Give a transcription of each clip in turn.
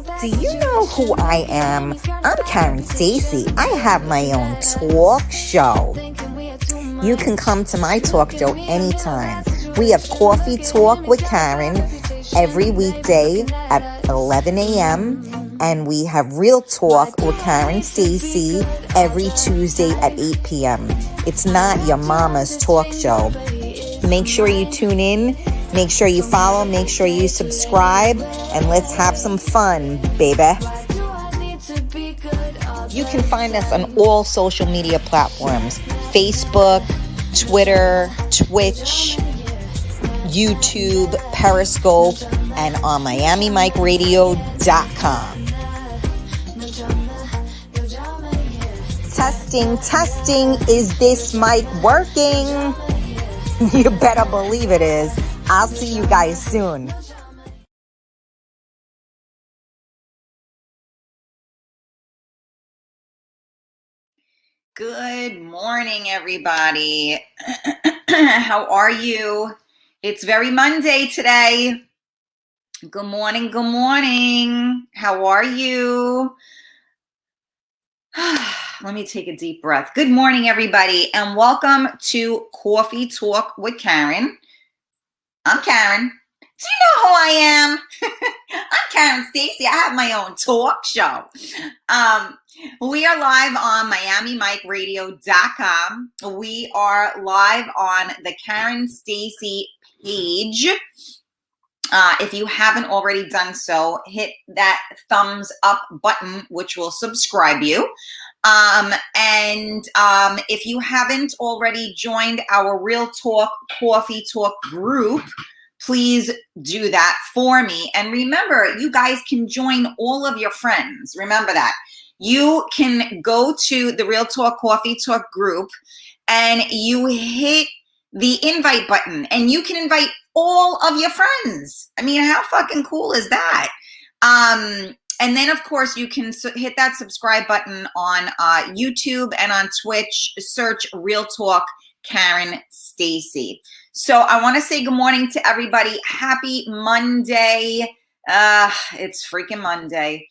Do you know who I am? I'm Karen Stacy. I have my own talk show. You can come to my talk show anytime. We have Coffee Talk with Karen every weekday at 11 a.m. And we have Real Talk with Karen Stacy every Tuesday at 8 p.m. It's not your mama's talk show. Make sure you tune in. Make sure you follow. Make sure you subscribe. And let's have some fun, baby. You can find us on all social media platforms. Facebook, Twitter, Twitch, YouTube, Periscope, and on MiamiMikeRadio.com. Testing. Is this mic working? You better believe it is. I'll see you guys soon. Good morning, everybody. How are you? It's very Monday today. Good morning. How are you? Let me take a deep breath. Good morning, everybody, and welcome to Coffee Talk with Karen. I'm Karen. Do you know who I am? I'm Karen Stacy. I have my own talk show. We are live on MiamiMikeRadio.com. We are live on the Karen Stacy page. If you haven't already done so, hit that thumbs up button, which will subscribe you. If you haven't already joined our Real Talk Coffee Talk group, please do that for me. And remember, you guys can join all of your friends. Remember that. You can go to the Real Talk Coffee Talk group and you hit the invite button and you can invite all of your friends. I mean, how fucking cool is that? And then, of course, you can hit that subscribe button on YouTube and on Twitch. Search Real Talk Karen Stacy. So I want to say good morning to everybody. Happy Monday. It's freaking Monday.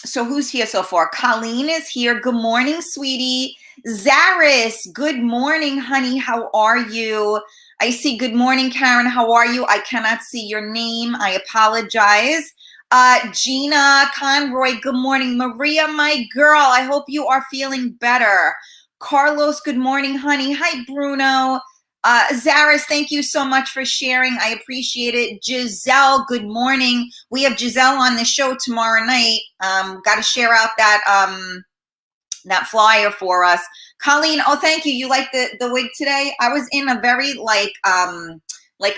So who's here so far? Colleen is here. Good morning, sweetie. Zaris, good morning, honey. How are you? I see good morning, Karen. How are you? I cannot see your name. I apologize. Gina Conroy, good morning. Maria, my girl, I hope you are feeling better. Carlos, good morning, honey. Hi, Bruno. Zaris, thank you so much for sharing. I appreciate it. Giselle, good morning. We have Giselle on the show tomorrow night. Got to share out that flyer for us. Colleen, oh, thank you. You like the wig today? I was in a very like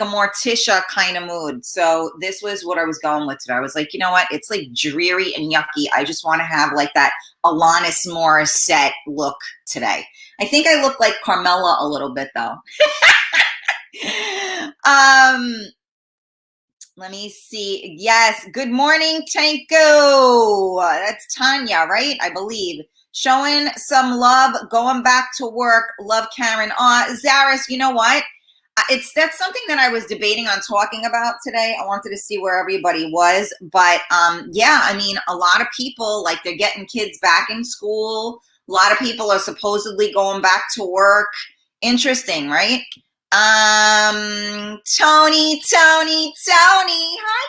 a Morticia kind of mood. So this was what I was going with today. I was like, you know what? It's like dreary and yucky. I just want to have like that Alanis Morissette look today. I think I look like Carmela a little bit though. Let me see. Yes. Good morning, Tanko. That's Tanya, right? I believe. Showing some love, going back to work. Love, Karen. Zaris, you know what? That's something that I was debating on talking about today. I wanted to see where everybody was. But yeah, I mean, a lot of people, like they're getting kids back in school. A lot of people are supposedly going back to work. Interesting, right? Tony. Hi,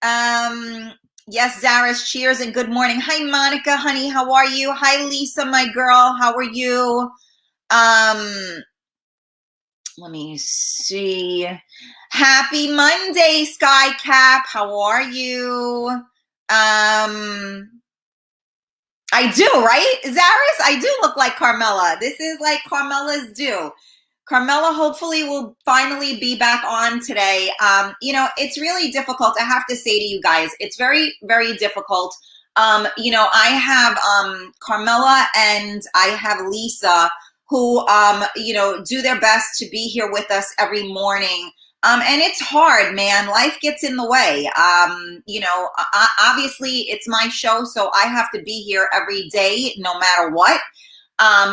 Tony. Yes, Zaris, cheers and good morning. Hi, Monica, honey. How are you? Hi, Lisa, my girl. How are you? Let me see. Happy Monday, Sky Cap. How are you? I do, right? Zaris, I do look like Carmela. This is like Carmela's do. Carmela hopefully will finally be back on today. You know, it's really difficult. I have to say to you guys, it's very, very difficult. You know, I have Carmela and I have Lisa who, you know, do their best to be here with us every morning. And it's hard, man. Life gets in the way. You know, obviously it's my show, so I have to be here every day, no matter what.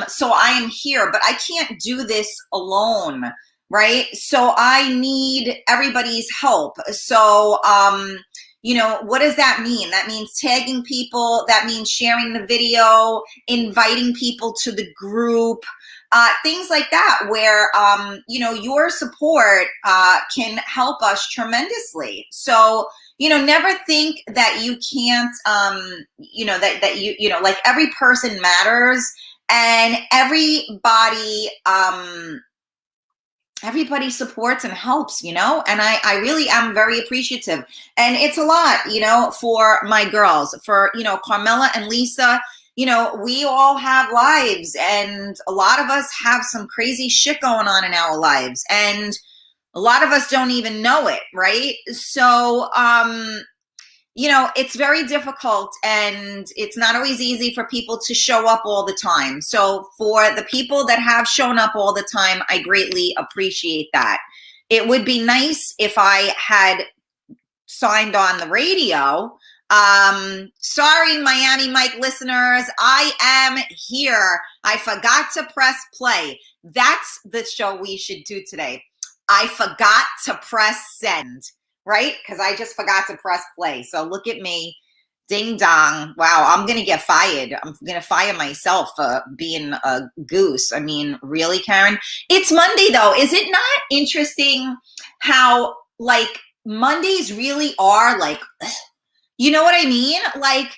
So I am here, but I can't do this alone, right? So I need everybody's help. So, You know, what does that mean? That means tagging people. That means sharing the video, inviting people to the group, things like that, where, you know, your support can help us tremendously. So, you know, never think that you can't, you know, that you know, like every person matters, and everybody supports and helps, you know, and I really am very appreciative. And it's a lot, you know, for my girls, for, you know, Carmela and Lisa. You know, we all have lives, and a lot of us have some crazy shit going on in our lives, and a lot of us don't even know it, right? So, you know, it's very difficult, and it's not always easy for people to show up all the time. So for the people that have shown up all the time, I greatly appreciate that. It would be nice if I had signed on the radio. Sorry, Miami Mike listeners, I am here. I forgot to press play. That's the show we should do today. I forgot to press send. Right? Because I just forgot to press play. So look at me. Ding dong. Wow, I'm going to get fired. I'm going to fire myself for being a goose. I mean, really, Karen? It's Monday, though. Is it not interesting how, like, Mondays really are, like, you know what I mean? Like,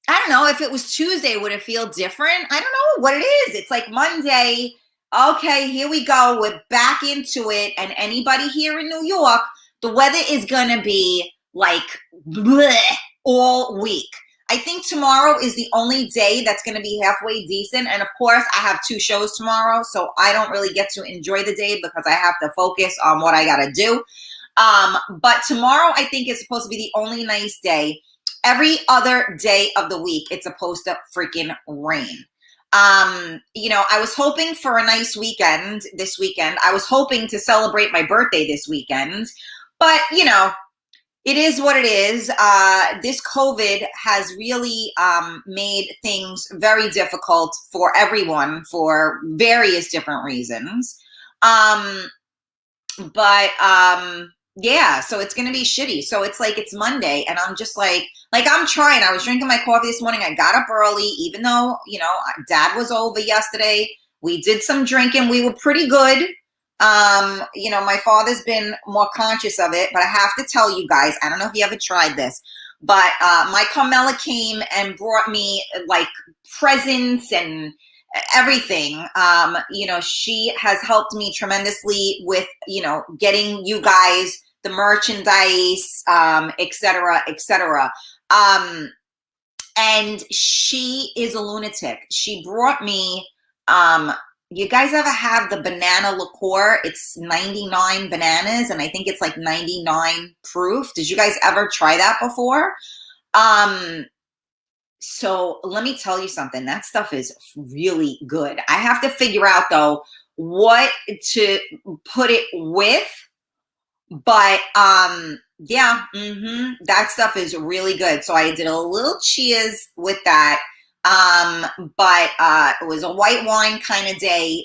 I don't know. If it was Tuesday, would it feel different? I don't know what it is. It's like Monday. Okay, here we go. We're back into it. And anybody here in New York, the weather is going to be like bleh all week. I think tomorrow is the only day that's going to be halfway decent. And of course, I have 2 shows tomorrow, so I don't really get to enjoy the day because I have to focus on what I got to do. But tomorrow, I think, is supposed to be the only nice day. Every other day of the week, it's supposed to freaking rain. You know, I was hoping for a nice weekend this weekend. I was hoping to celebrate my birthday this weekend. But, you know, it is what it is. This COVID has really made things very difficult for everyone for various different reasons. Yeah, so it's going to be shitty. So it's like it's Monday, and I'm just like I'm trying. I was drinking my coffee this morning. I got up early, even though, you know, Dad was over yesterday. We did some drinking. We were pretty good. You know, my father's been more conscious of it, but I have to tell you guys, I don't know if you ever tried this, but my Carmela came and brought me like presents and everything. You know, she has helped me tremendously with, you know, getting you guys the merchandise, et cetera, et cetera. And she is a lunatic. She brought me, you guys ever have the banana liqueur? It's 99 bananas, and I think it's like 99 proof. Did you guys ever try that before? So let me tell you something. That stuff is really good. I have to figure out, though, what to put it with. But yeah, that stuff is really good. So I did a little cheers with that. But it was a white wine kind of day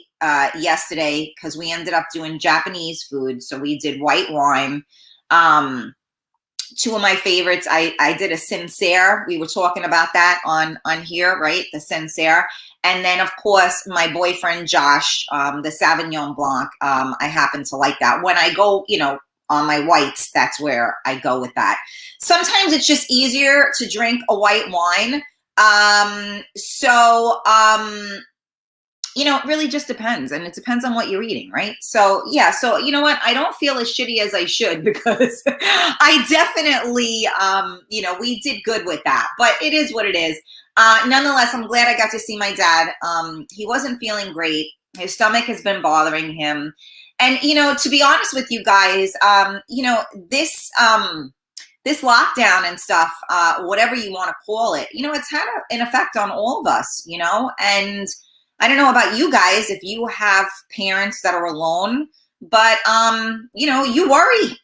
yesterday because we ended up doing Japanese food. So we did white wine. 2 of my favorites, I did a sincere. We were talking about that on here, right? The sincere. And then, of course, my boyfriend, Josh, the Sauvignon Blanc. I happen to like that. When I go, you know, on my whites, that's where I go with that. Sometimes it's just easier to drink a white wine. You know, it really just depends, and it depends on what you're eating, right? So yeah, so you know what? I don't feel as shitty as I should because I definitely, you know, we did good with that, but it is what it is. Nonetheless, I'm glad I got to see my dad. He wasn't feeling great. His stomach has been bothering him. And, you know, to be honest with you guys, you know, this lockdown and stuff, whatever you want to call it, you know, it's had an effect on all of us, you know, and I don't know about you guys if you have parents that are alone, but, you know, you worry.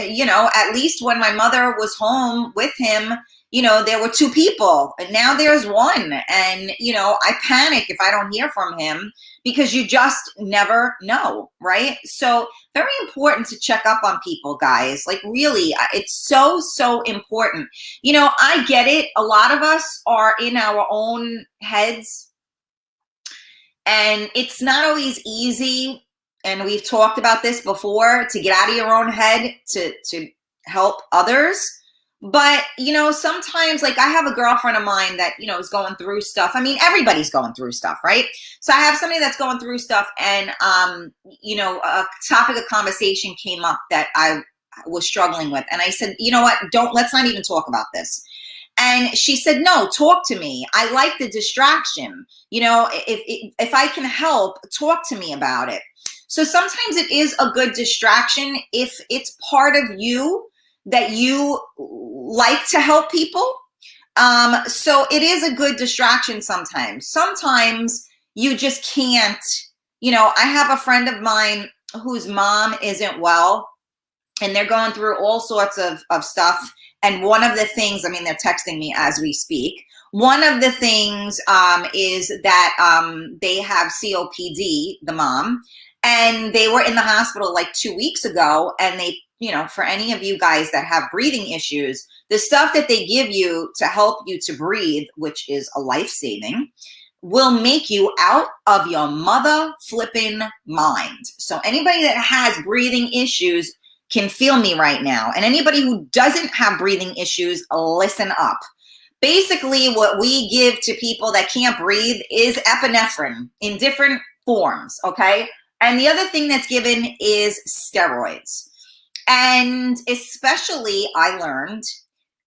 You know, at least when my mother was home with him, there were two people and now there's one. And, I panic if I don't hear from him because you just never know, right? So very important to check up on people, guys. Like really, it's so, so important. I get it. A lot of us are in our own heads and it's not always easy. And we've talked about this before, to get out of your own head to help others. But, sometimes, like, I have a girlfriend of mine that, is going through stuff. I mean, everybody's going through stuff, right? So I have somebody that's going through stuff, and, a topic of conversation came up that I was struggling with. And I said, you know what, let's not even talk about this. And she said, no, talk to me. I like the distraction. If I can help, talk to me about it. So sometimes it is a good distraction if it's part of you that you like to help people. So it is a good distraction sometimes. Sometimes you just can't, I have a friend of mine whose mom isn't well and they're going through all sorts of stuff. And one of the things, they're texting me as we speak. One of the things is that they have COPD, the mom, and they were in the hospital like 2 weeks ago. And they, for any of you guys that have breathing issues, the stuff that they give you to help you to breathe, which is a life-saving, will make you out of your mother flipping mind. So anybody that has breathing issues can feel me right now. And anybody who doesn't have breathing issues, listen up. Basically, what we give to people that can't breathe is epinephrine in different forms, okay? And the other thing that's given is steroids. And especially, I learned,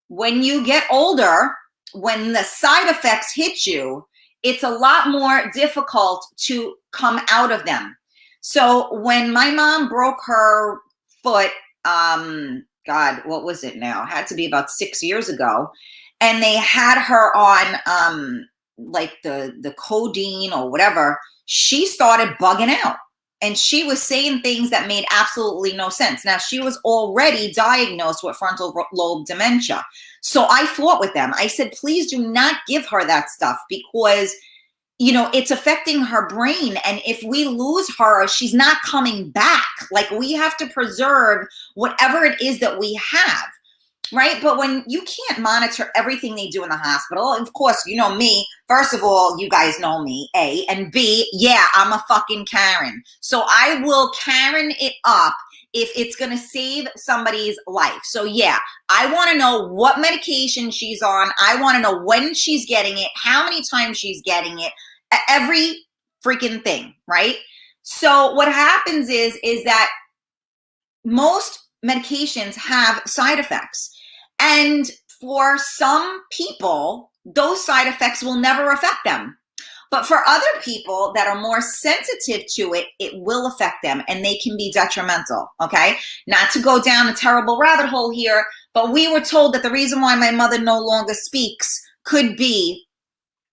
when you get older, when the side effects hit you, it's a lot more difficult to come out of them. So when my mom broke her foot, God, what was it now? It had to be about 6 years ago. And they had her on like the codeine or whatever. She started bugging out. And she was saying things that made absolutely no sense. Now, she was already diagnosed with frontal lobe dementia. So I fought with them. I said, please do not give her that stuff because, it's affecting her brain. And if we lose her, she's not coming back. Like, we have to preserve whatever it is that we have. Right? But when you can't monitor everything they do in the hospital, of course, you know me. First of all, you guys know me, A. And B, yeah, I'm a fucking Karen. So I will Karen it up if it's going to save somebody's life. So yeah, I want to know what medication she's on. I want to know when she's getting it, how many times she's getting it, every freaking thing, right? So what happens is that most medications have side effects. And for some people, those side effects will never affect them. But for other people that are more sensitive to it, it will affect them and they can be detrimental, okay? Not to go down a terrible rabbit hole here, but we were told that the reason why my mother no longer speaks could be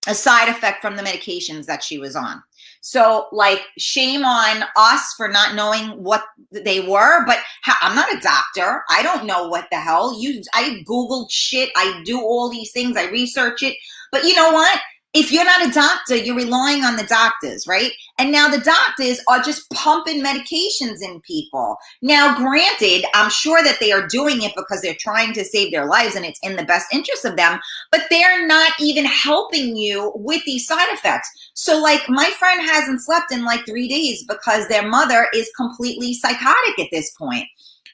a side effect from the medications that she was on. So, like, shame on us for not knowing what they were, but I'm not a doctor. I don't know what the hell. I Googled shit. I do all these things. I research it. But you know what? If you're not a doctor, you're relying on the doctors, right? And now the doctors are just pumping medications in people. Now, granted, I'm sure that they are doing it because they're trying to save their lives and it's in the best interest of them, but they're not even helping you with these side effects. So, like, my friend hasn't slept in like 3 days because their mother is completely psychotic at this point.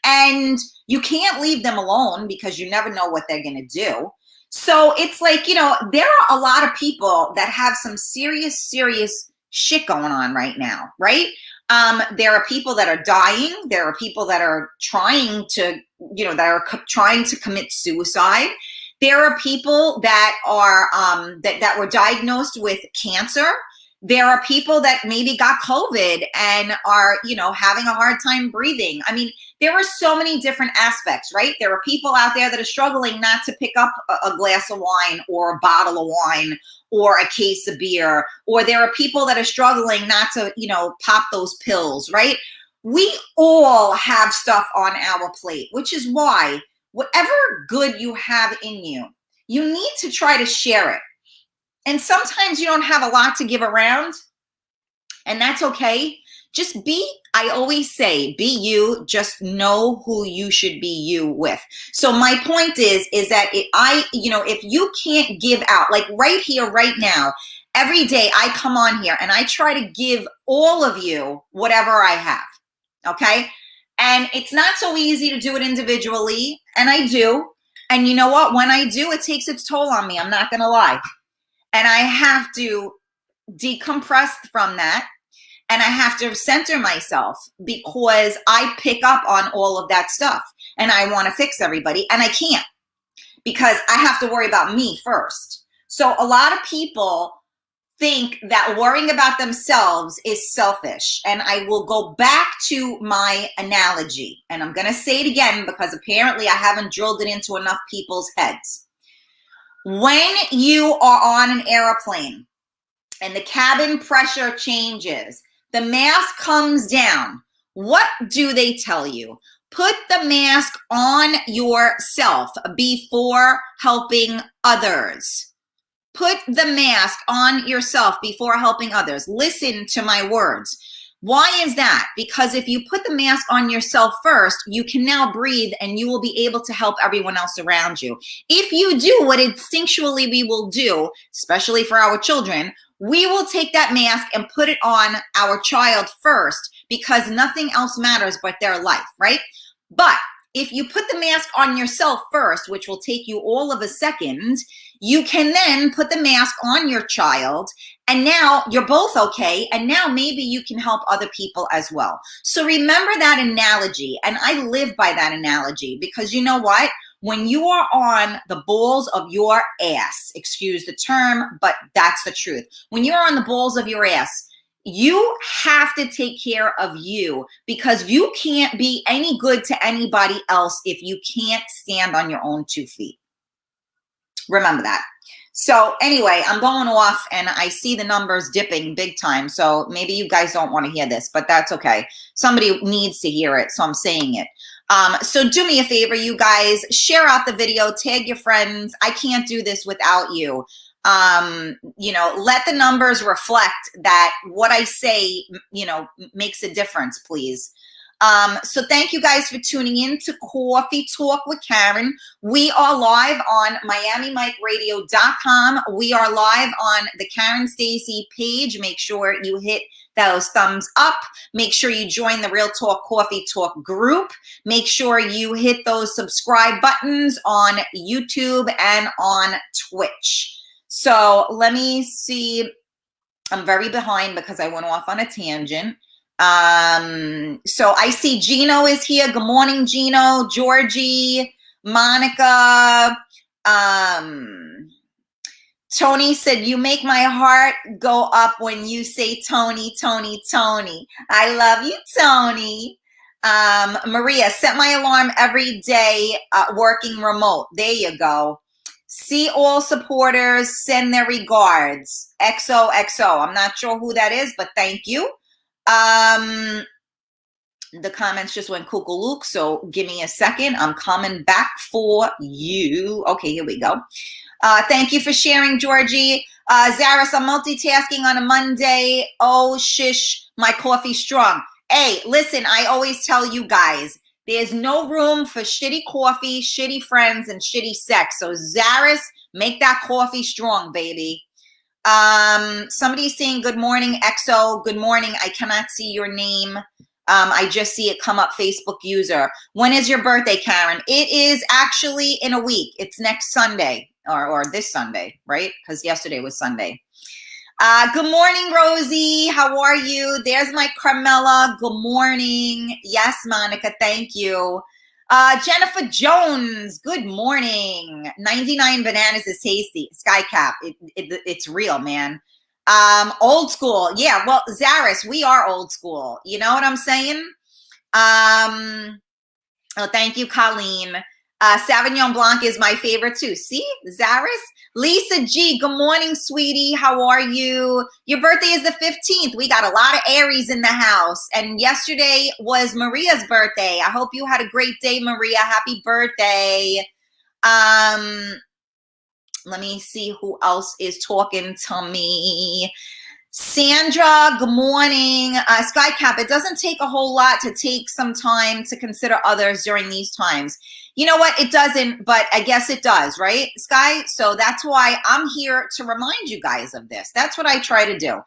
And you can't leave them alone because you never know what they're going to do. So it's like, there are a lot of people that have some serious shit going on right now, right? There are people that are dying. There are people that are trying to, trying to commit suicide. There are people that are, that were diagnosed with cancer. There are people that maybe got COVID and are, having a hard time breathing. I mean, there are so many different aspects, right? There are people out there that are struggling not to pick up a glass of wine or a bottle of wine or a case of beer. Or there are people that are struggling not to, pop those pills, right? We all have stuff on our plate, which is why whatever good you have in you, you need to try to share it. And sometimes you don't have a lot to give around, and that's okay. Just be, I always say, be you, just know who you should be you with. So my point is that if you can't give out, like right here, right now, every day I come on here and I try to give all of you whatever I have, okay? And it's not so easy to do it individually, and I do. And you know what? When I do, it takes its toll on me. I'm not going to lie. And I have to decompress from that. And I have to center myself because I pick up on all of that stuff and I want to fix everybody, and I can't because I have to worry about me first. So a lot of people think that worrying about themselves is selfish. And I will go back to my analogy, and I'm going to say it again because apparently I haven't drilled it into enough people's heads. When you are on an airplane and the cabin pressure changes, the mask comes down, what do they tell you? Put the mask on yourself before helping others. Put the mask on yourself before helping others. Listen to my words. Why is that? Because if you put the mask on yourself first, you can now breathe and you will be able to help everyone else around you. If you do what instinctually we will do, especially for our children, we will take that mask and put it on our child first because nothing else matters but their life, right? But if you put the mask on yourself first, which will take you all of a second, you can then put the mask on your child, and now you're both okay, and now maybe you can help other people as well. So remember that analogy, and I live by that analogy because you know what? When you are on the balls of your ass, excuse the term, but that's the truth. When you're on the balls of your ass, you have to take care of you because you can't be any good to anybody else if you can't stand on your own 2 feet. Remember that. So anyway, I'm going off and I see the numbers dipping big time. So maybe you guys don't want to hear this, but that's okay. Somebody needs to hear it, so I'm saying it. So do me a favor, you guys, share out the video, tag your friends. I can't do this without you. Let the numbers reflect that what I say, makes a difference, please. So thank you guys for tuning in to Coffee Talk with Karen. We are live on MiamiMikeRadio.com. We are live on the Karen Stacy page. Make sure you hit those thumbs up. Make sure you join the Real Talk Coffee Talk group. Make sure you hit those subscribe buttons on YouTube and on Twitch. So let me see. I'm very behind because I went off on a tangent. So I see Gino is here. Good morning, Gino, Georgie, Monica. Tony said, you make my heart go up when you say Tony, Tony, Tony. I love you, Tony. Maria, set my alarm every day, working remote. There you go. See all supporters, send their regards. XOXO. I'm not sure who that is, but thank you. The comments just went cuckoo-look, so give me a second. I'm coming back for you. Okay, here we go. Thank you for sharing, Georgie. Zaris, I'm multitasking on a Monday. Oh, shish, my coffee's strong. Hey, listen, I always tell you guys, there's no room for shitty coffee, shitty friends, and shitty sex. So Zaris, make that coffee strong, baby. Somebody's saying good morning, XO. Good morning. I cannot see your name. I just see it come up, Facebook user. When is your birthday, Karen? It is actually in a week. It's next Sunday or this Sunday, right? Because yesterday was Sunday. Good morning, Rosie. How are you? There's my Carmela. Good morning. Yes, Monica. Thank you. Jennifer Jones. Good morning. 99 bananas is tasty. Skycap. It's real, man. Old school. Yeah. Well, Zaris, we are old school. You know what I'm saying? Oh, thank you, Colleen. Sauvignon Blanc is my favorite too. See, Zaris? Lisa G, good morning, sweetie. How are you? Your birthday is the 15th. We got a lot of Aries in the house. And yesterday was Maria's birthday. I hope you had a great day, Maria. Happy birthday. let me see who else is talking to me. Sandra, good morning. Skycap, it doesn't take a whole lot to take some time to consider others during these times. You know what? It doesn't, but I guess it does, right, Sky? So that's why I'm here to remind you guys of this. That's what I try to do.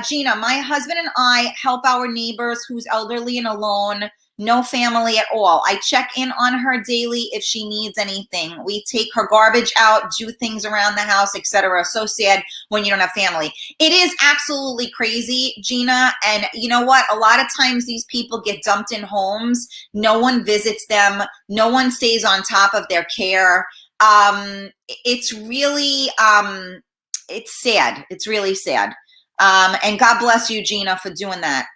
Gina, my husband and I help our neighbors who's elderly and alone, no family at all. I check in on her daily if she needs anything. We take her garbage out, do things around the house, etc. So sad when you don't have family. It is absolutely crazy, Gina. And you know what? A lot of times these people get dumped in homes. No one visits them. No one stays on top of their care. It's really, it's sad. It's really sad. And God bless you, Gina, for doing that.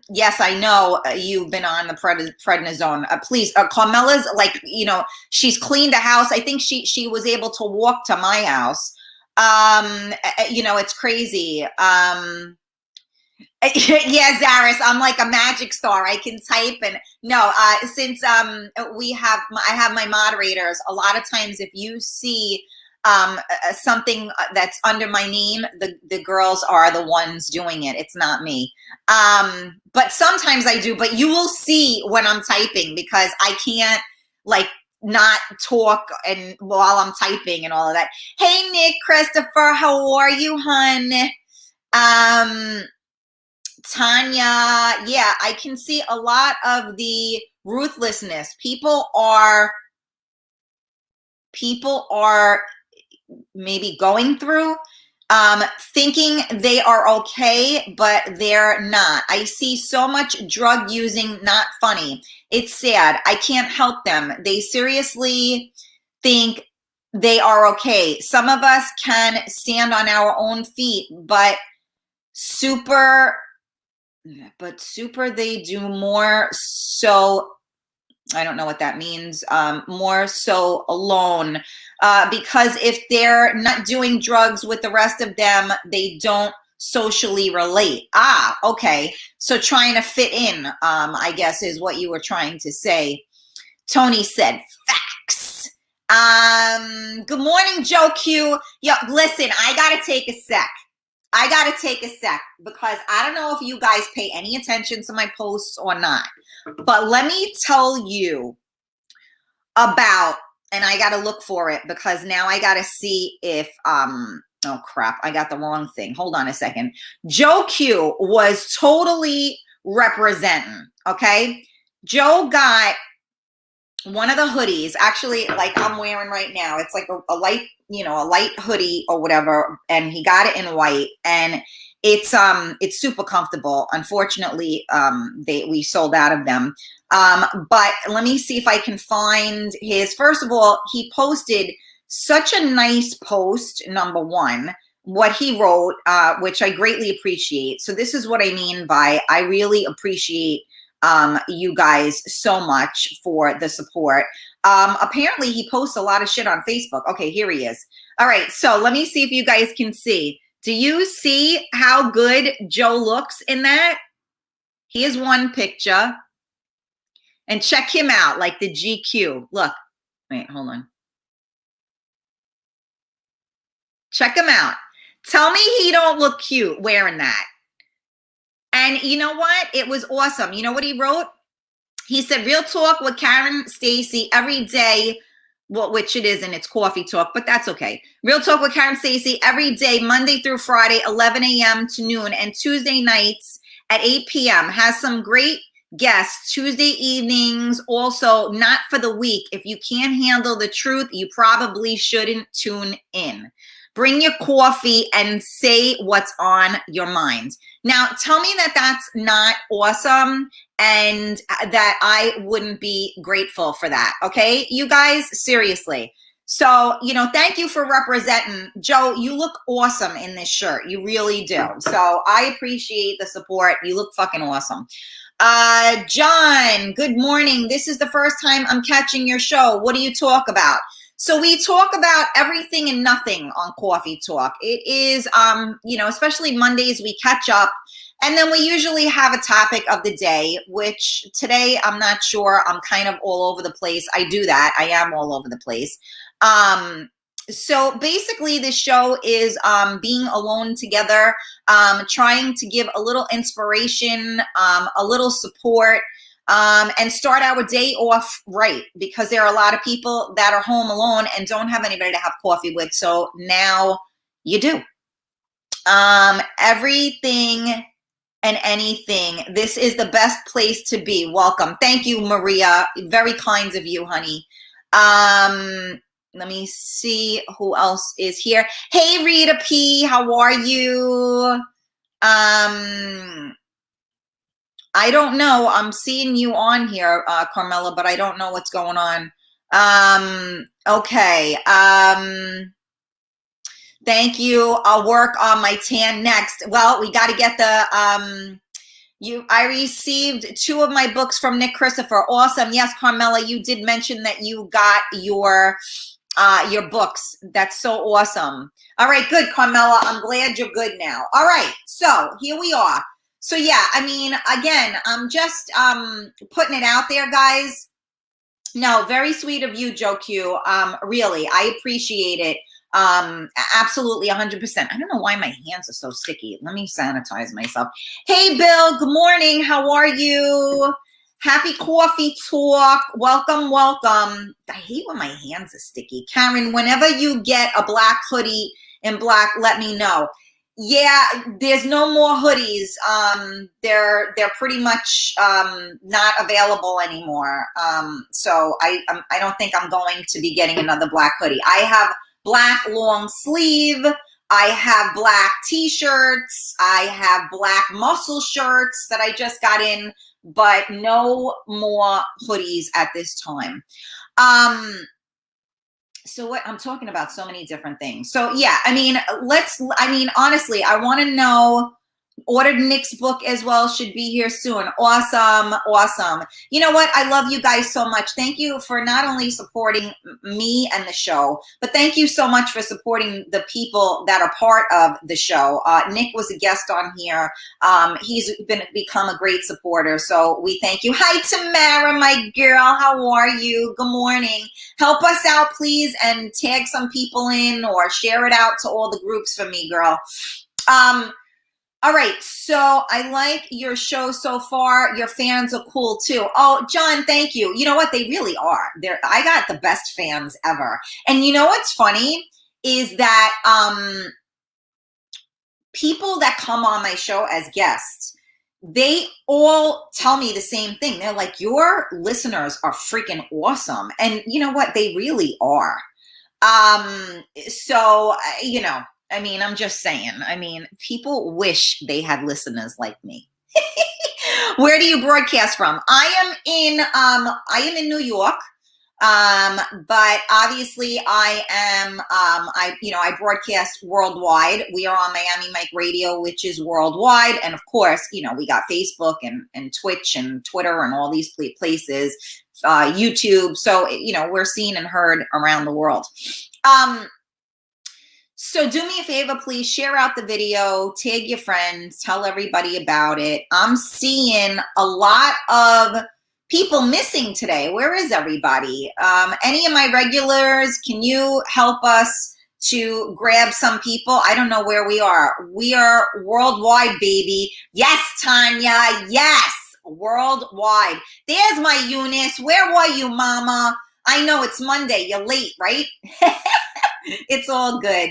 Yes, I know you've been on the prednisone. Please, Carmela's like, you know, she's cleaned a house. I think she was able to walk to my house. You know, it's crazy. Yeah, Zaris, I'm like a magic star. I can type and no, since I have my moderators, a lot of times if you see something that's under my name, the girls are the ones doing it. It's not me. But sometimes I do, but you will see when I'm typing because I can't like not talk and while I'm typing and all of that. Hey, Nick, Christopher, how are you, hun? Tanya, yeah, I can see a lot of the ruthlessness. People are maybe going through, thinking they are okay, but they're not. I see so much drug using, not funny. It's sad. I can't help them. They seriously think they are okay. Some of us can stand on our own feet, but super they do more so. I don't know what that means. More so alone, because if they're not doing drugs with the rest of them, they don't socially relate. Ah, okay. So trying to fit in, I guess is what you were trying to say. Tony said facts. Good morning, Joe Q. Yeah, listen, I gotta take a sec. Because I don't know if you guys pay any attention to my posts or not. But let me tell you about, and I got to look for it because now I got to see if, oh crap, I got the wrong thing. Hold on a second. Joe Q was totally representing, okay? Joe got one of the hoodies, actually, like I'm wearing right now. It's like a light, you know, a light hoodie or whatever, and he got it in white, and it's super comfortable. Unfortunately, we sold out of them. But let me see if I can find his. First of all, he posted such a nice post, number one, what he wrote, which I greatly appreciate. So this is what I mean by I really appreciate you guys so much for the support. Apparently he posts a lot of shit on Facebook. Okay, here he is. All right, so let me see if you guys can see. Do you see how good Joe looks in that? Here's one picture. And check him out, like the GQ. Look, wait, hold on. Check him out. Tell me he don't look cute wearing that. And you know what? It was awesome. You know what he wrote? He said, real talk with Karen Stacy every day. Well, which it isn't, it's coffee talk, but that's okay. Real talk with Karen Stacy every day, Monday through Friday, 11 a.m. to noon, and Tuesday nights at 8 p.m. Has some great guests Tuesday evenings. Also, not for the weak. If you can't handle the truth, you probably shouldn't tune in. Bring your coffee and say what's on your mind. Now, tell me that that's not awesome and that I wouldn't be grateful for that. Okay, you guys, seriously. So, you know, thank you for representing. Joe, you look awesome in this shirt. You really do. So I appreciate the support. You look fucking awesome. John, good morning. This is the first time I'm catching your show. What do you talk about? So we talk about everything and nothing on Coffee Talk. It is, you know, especially Mondays, we catch up And then we usually have a topic of the day, which today I'm not sure. I'm kind of all over the place. I do that. I am all over the place. So basically the show is being alone together, trying to give a little inspiration, a little support, and start our day off right, because there are a lot of people that are home alone and don't have anybody to have coffee with. So now you do. Everything and anything. This is the best place to be. Welcome. Thank you, Maria. Very kind of you, honey. Let me see who else is here. Hey, Rita P, how are you? I don't know. I'm seeing you on here, Carmela, but I don't know what's going on. Okay. Thank you. I'll work on my tan next. Well, we got to get the, I received 2 of my books from Nick Christopher. Awesome. Yes, Carmela, you did mention that you got your books. That's so awesome. All right, good, Carmela. I'm glad you're good now. All right, so here we are. So yeah, I mean, again, I'm just putting it out there, guys. No, very sweet of you, Joe Q. Really, I appreciate it. Absolutely 100%. I don't know why my hands are so sticky. Let me sanitize myself. Hey, Bill, good morning. How are you? Happy coffee talk. Welcome, welcome. I hate when my hands are sticky. Karen, whenever you get a black hoodie in black, let me know. Yeah, there's no more hoodies. They're pretty much not available anymore. So I don't think I'm going to be getting another black hoodie. I have black long sleeve. I have black t-shirts. I have black muscle shirts that I just got in, but no more hoodies at this time. So what I'm talking about, so many different things. So yeah, I mean, honestly, I want to know, ordered Nick's book as well, should be here soon. Awesome, awesome. You know what? I love you guys so much. Thank you for not only supporting me and the show, but thank you so much for supporting the people that are part of the show. Nick was a guest on here. He's become a great supporter, so we thank you. Hi, Tamara, my girl. How are you? Good morning. Help us out, please, and tag some people in or share it out to all the groups for me, girl. All right, so I like your show so far. Your fans are cool too. Oh, John, thank you. You know what? They really are. I got the best fans ever. And you know what's funny is that people that come on my show as guests, they all tell me the same thing. They're like, your listeners are freaking awesome. And you know what? They really are. So, you know, I mean, I'm just saying, I mean, people wish they had listeners like me. Where do you broadcast from? I am in New York. But obviously I am, I broadcast worldwide. We are on Miami Mike Radio, which is worldwide. And of course, you know, we got Facebook and Twitch and Twitter and all these places, YouTube. So, you know, we're seen and heard around the world. So do me a favor, please share out the video, tag your friends, tell everybody about it. I'm seeing a lot of people missing today. Where is everybody? Any of my regulars, can you help us to grab some people? I don't know where we are. We are worldwide, baby. Yes, Tanya, yes, worldwide. There's my Eunice. Where were you, mama? I know it's Monday. You're late, right? It's all good.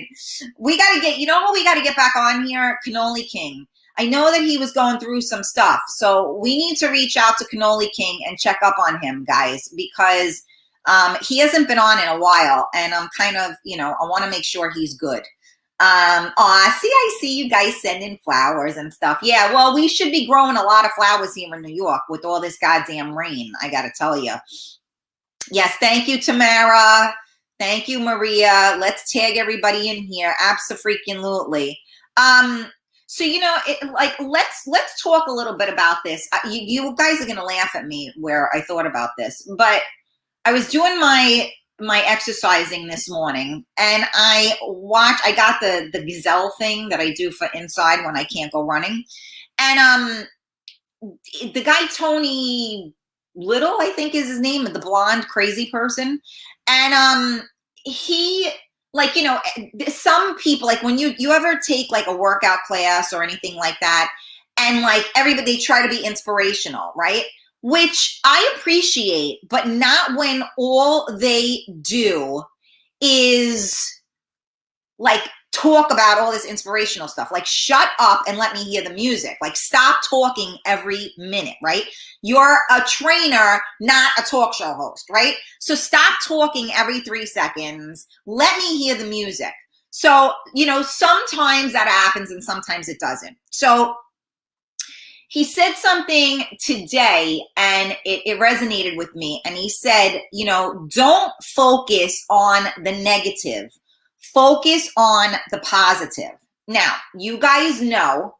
We got to get, you know what we got to get back on here? Cannoli King. I know that he was going through some stuff. So we need to reach out to Cannoli King and check up on him, guys, because he hasn't been on in a while. And I'm kind of, you know, I want to make sure he's good. I see you guys sending flowers and stuff. Yeah, well, we should be growing a lot of flowers here in New York with all this goddamn rain, I got to tell you. Yes, thank you, Tamara. Thank you, Maria. Let's tag everybody in here. Abso-freaking-lutely. So, you know, let's talk a little bit about this. You guys are going to laugh at me where I thought about this, but I was doing my exercising this morning and I got the gazelle thing that I do for inside when I can't go running. And the guy Tony Little, I think is his name, the blonde crazy person. And he, like, you know, some people, like when you ever take like a workout class or anything like that, and like everybody, they try to be inspirational, right? Which I appreciate, but not when all they do is like talk about all this inspirational stuff. Like, shut up and let me hear the music. Like, stop talking every minute, right? You're a trainer, not a talk show host, right? So stop talking every 3 seconds. Let me hear the music. So, you know, sometimes that happens and sometimes it doesn't. So he said something today and it resonated with me. And he said, you know, don't focus on the negative. Focus on the positive. Now, you guys know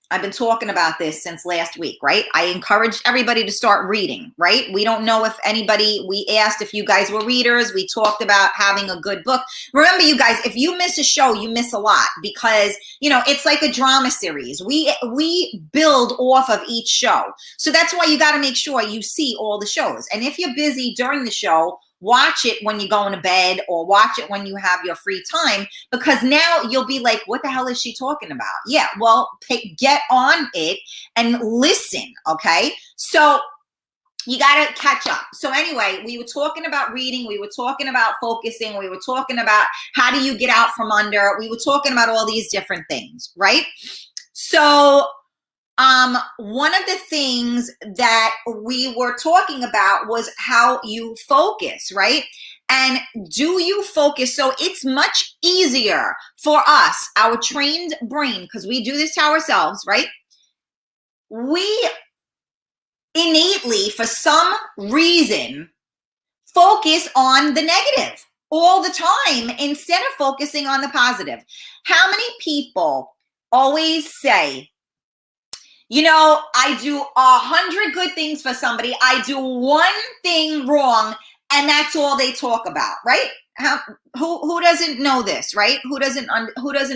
I've been talking about this since last week, right? I encouraged everybody to start reading, right? We don't know if anybody, we asked if you guys were readers. We talked about having a good book. Remember, you guys, if you miss a show, you miss a lot because, you know, it's like a drama series. We build off of each show. So that's why you got to make sure you see all the shows. And if you're busy during the show, watch it when you're going to bed or watch it when you have your free time, because now you'll be like, what the hell is she talking about? Yeah, well, get on it and listen, okay? So you got to catch up. So anyway, we were talking about reading. We were talking about focusing. We were talking about how do you get out from under. We were talking about all these different things, right? So one of the things that we were talking about was how you focus, right? And do you focus? So it's much easier for us, our trained brain, because we do this to ourselves, right? We innately, for some reason, focus on the negative all the time instead of focusing on the positive. How many people always say, you know, I do 100 good things for somebody. I do one thing wrong, and that's all they talk about, right? Who doesn't know this, right? Who doesn't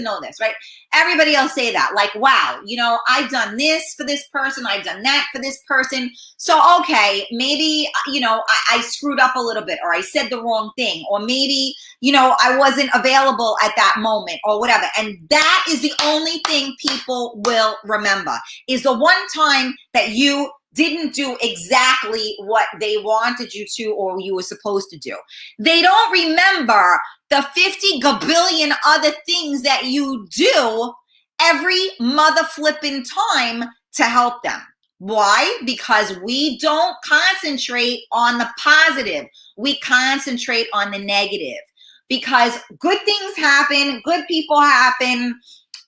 know this, right? Everybody else say that, like, wow, you know, I've done this for this person, I've done that for this person. So, okay, maybe, you know, I screwed up a little bit, or I said the wrong thing, or maybe, you know, I wasn't available at that moment, or whatever. And that is the only thing people will remember, is the one time that you didn't do exactly what they wanted you to or you were supposed to do. They don't remember the 50 gabillion other things that you do every mother flipping time to help them. Why? Because we don't concentrate on the positive. We concentrate on the negative. Because good things happen, good people happen,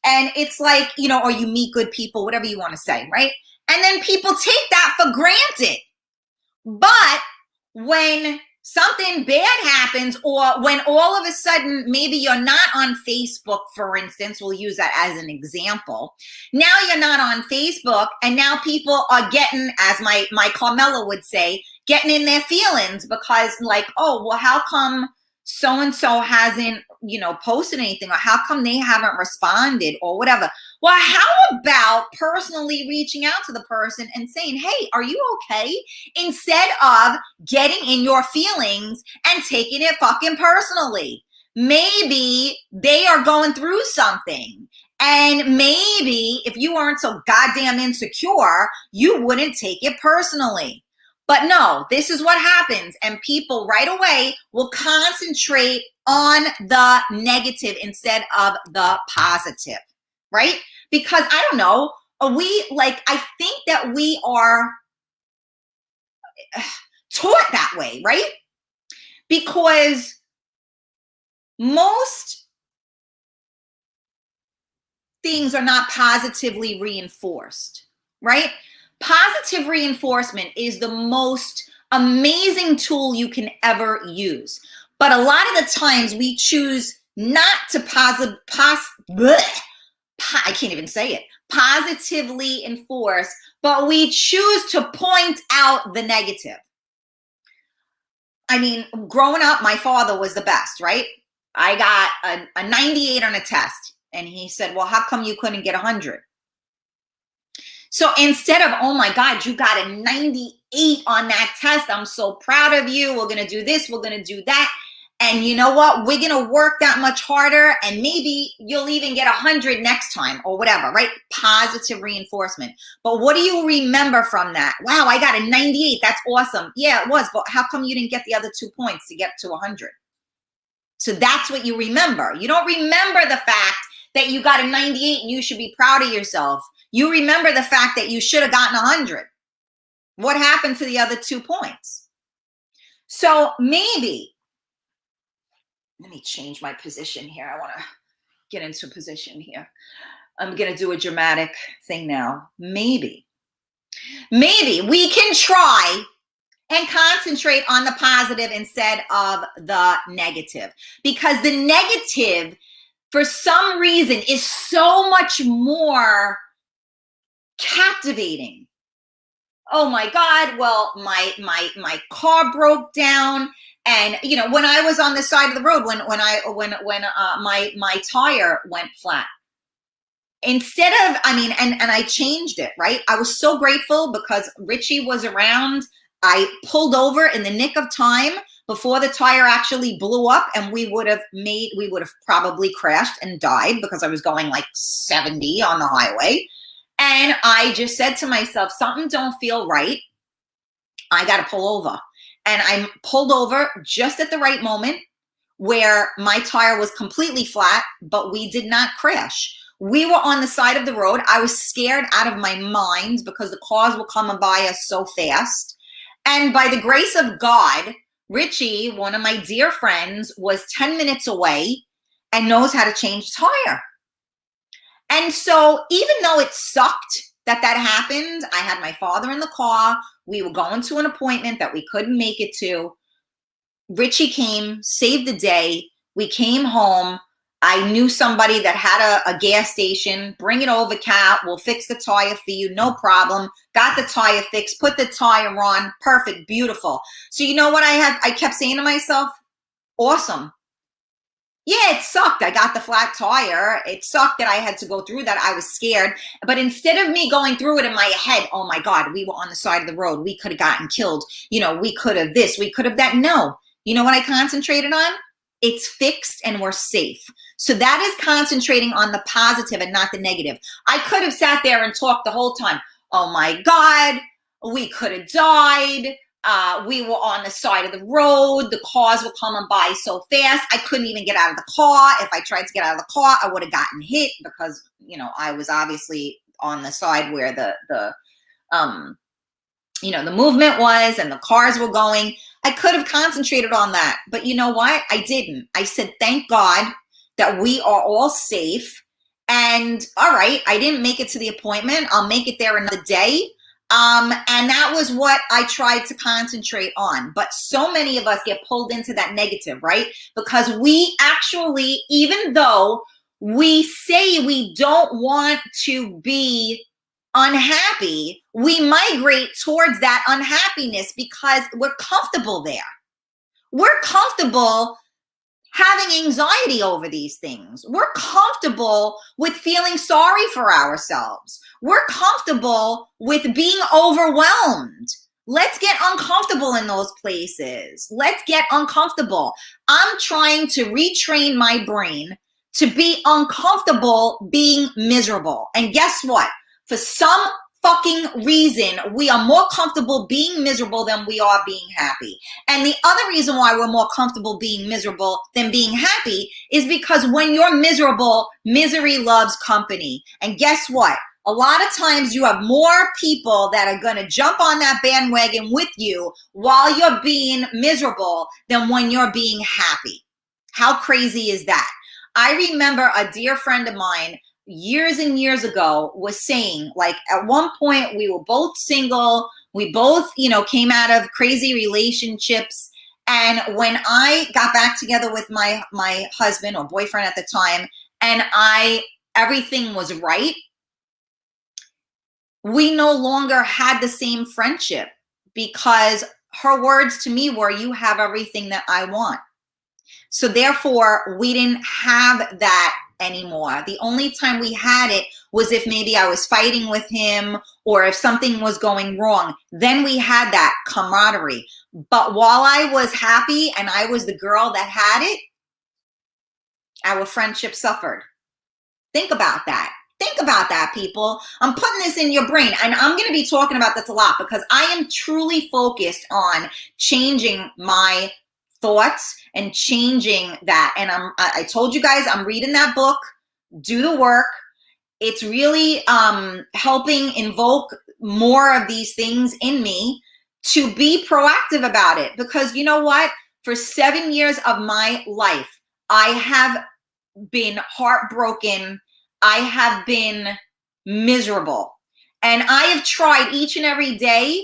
and it's like, you know, or you meet good people, whatever you want to say, right? And then people take that for granted. But when something bad happens, or when all of a sudden, maybe you're not on Facebook, for instance, we'll use that as an example. Now you're not on Facebook, and now people are getting, as my Carmela would say, getting in their feelings because, like, oh, well, how come so-and-so hasn't, you know, posted anything, or how come they haven't responded, or whatever. Well, how about personally reaching out to the person and saying, hey, are you okay? Instead of getting in your feelings and taking it fucking personally. Maybe they are going through something. And maybe if you weren't so goddamn insecure, you wouldn't take it personally. But no, this is what happens. And people right away will concentrate on the negative instead of the positive, right? Because I don't know, I think that we are taught that way, right? Because most things are not positively reinforced, right? Positive reinforcement is the most amazing tool you can ever use. But a lot of the times we choose not to I can't even say it, positively enforce, but we choose to point out the negative. I mean, growing up, my father was the best, right? I got a 98 on a test. And he said, well, how come you couldn't get 100? So instead of, oh my God, you got a 98 on that test, I'm so proud of you, we're gonna do this, we're gonna do that, and you know what, we're gonna work that much harder, and maybe you'll even get 100 next time or whatever, right? Positive reinforcement. But what do you remember from that? Wow, I got a 98, that's awesome. Yeah, it was, but how come you didn't get the other 2 points to get to 100? So that's what you remember. You don't remember the fact that you got a 98 and you should be proud of yourself. You remember the fact that you should have gotten 100. What happened to the other 2 points? So maybe, let me change my position here. I want to get into position here. I'm going to do a dramatic thing now. Maybe we can try and concentrate on the positive instead of the negative, because the negative, for some reason, is so much more captivating. Oh my God, well, my car broke down, and you know, when I was on the side of the road, when my tire went flat, instead of, I mean, and I changed it, right? I was so grateful because Richie was around. I pulled over in the nick of time before the tire actually blew up, and we would have probably crashed and died because I was going like 70 on the highway. And I just said to myself, something don't feel right. I got to pull over. And I pulled over just at the right moment where my tire was completely flat, but we did not crash. We were on the side of the road. I was scared out of my mind because the cars were coming by us so fast. And by the grace of God, Richie, one of my dear friends, was 10 minutes away and knows how to change the tire. And so even though it sucked that happened, I had my father in the car. We were going to an appointment that we couldn't make it to. Richie came, saved the day. We came home. I knew somebody that had a gas station. Bring it over, Kat. We'll fix the tire for you. No problem. Got the tire fixed. Put the tire on. Perfect. Beautiful. So you know what I kept saying to myself? Awesome. Yeah, it sucked. I got the flat tire. It sucked that I had to go through that. I was scared. But instead of me going through it in my head, oh my God, we were on the side of the road. We could have gotten killed. You know, we could have this, we could have that. No. You know what I concentrated on? It's fixed and we're safe. So that is concentrating on the positive and not the negative. I could have sat there and talked the whole time. Oh my God, we could have died. We were on the side of the road. The cars were coming by so fast. I couldn't even get out of the car. If I tried to get out of the car, I would have gotten hit because, you know, I was obviously on the side where the movement was and the cars were going. I could have concentrated on that, but you know what? I didn't. I said, thank God that we are all safe. And all right, I didn't make it to the appointment. I'll make it there another day. And that was what I tried to concentrate on. But so many of us get pulled into that negative, right? Because we actually, even though we say we don't want to be unhappy, we migrate towards that unhappiness because we're comfortable there. We're comfortable having anxiety over these things. We're comfortable with feeling sorry for ourselves. We're comfortable with being overwhelmed. Let's get uncomfortable in those places. Let's get uncomfortable. I'm trying to retrain my brain to be uncomfortable being miserable. And guess what? For some fucking reason, we are more comfortable being miserable than we are being happy. And the other reason why we're more comfortable being miserable than being happy is because when you're miserable, misery loves company. And guess what? A lot of times you have more people that are going to jump on that bandwagon with you while you're being miserable than when you're being happy. How crazy is that? I remember a dear friend of mine years and years ago was saying, like, at one point we were both single. We both, came out of crazy relationships. And when I got back together with my husband or boyfriend at the time, and everything was right, we no longer had the same friendship because her words to me were, you have everything that I want. So therefore, we didn't have that anymore. The only time we had it was if maybe I was fighting with him or if something was going wrong. Then we had that camaraderie. But while I was happy and I was the girl that had it, our friendship suffered. Think about that. Think about that, people. I'm putting this in your brain, and I'm going to be talking about this a lot because I am truly focused on changing my thoughts and changing that. And I told you guys, I'm reading that book, Do the Work. It's really helping invoke more of these things in me to be proactive about it. Because you know what? For 7 years of my life, I have been heartbroken. I have been miserable. And I have tried each and every day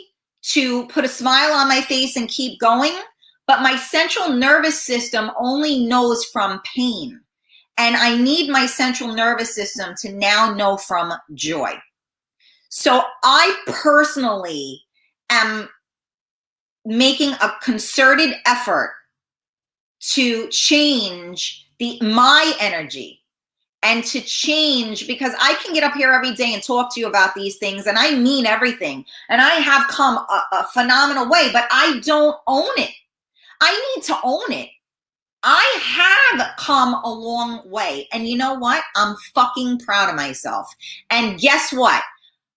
to put a smile on my face and keep going. But my central nervous system only knows from pain. And I need my central nervous system to now know from joy. So I personally am making a concerted effort to change my energy and to change, because I can get up here every day and talk to you about these things and I mean everything and I have come a phenomenal way, but I don't own it. I need to own it. I have come a long way, and you know what? I'm fucking proud of myself. And guess what?